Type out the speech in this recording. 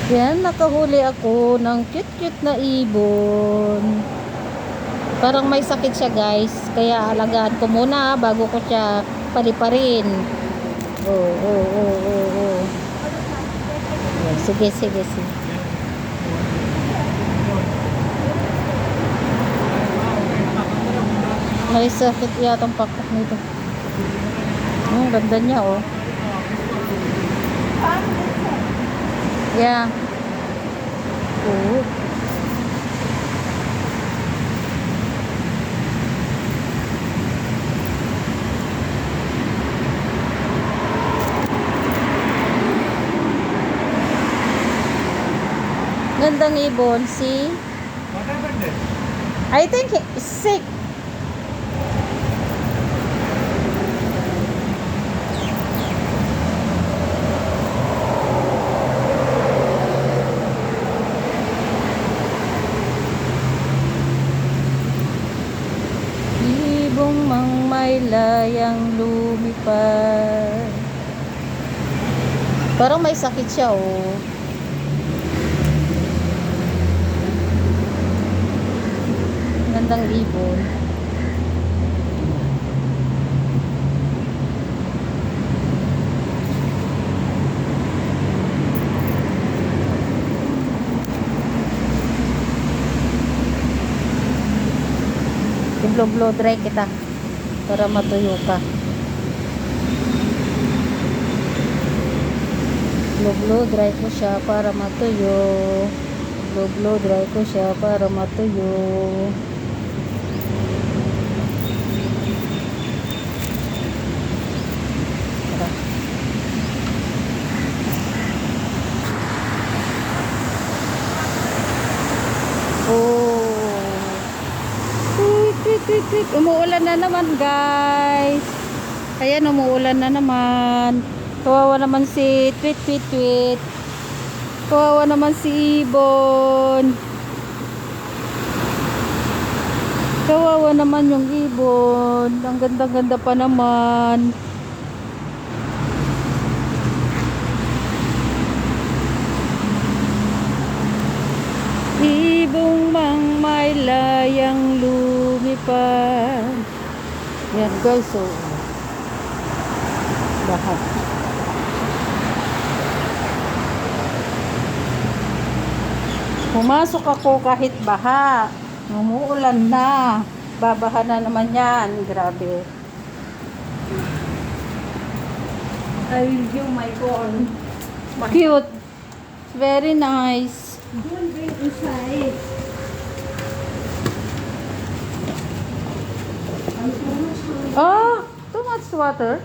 Yan, nakahuli ako ng cute-cute na ibon. Parang may sakit siya guys. Kaya alagaan ko muna bago ko siya paliparin. Oh. Yan, sige. May sakit yatang pakpak nito. Ganda niya oh. Yeah. Oh. Gandang ibon, see? What happened there? I think he's sick. Ibong mang may layang lumipad. Parang may sakit siya oh. Gandang ibon. I-blow dry kita para matuyo ka. Blow dry ko siya para matuyo. Blow dry ko siya para matuyo. Umuulan na naman guys. Ayan, umuulan na naman. Kawawa naman si Tweet. Kawawa naman si ibon. Kawawa naman yung ibon. Ang ganda-ganda pa naman. Ibong mang may layang lumipad. Yan guys, so baha. Pumasok ako kahit baha. Umuulan na. Babaha na naman yan. Grabe. I will give my phone. Cute. Very nice. Don't bring inside. Oh, too much water.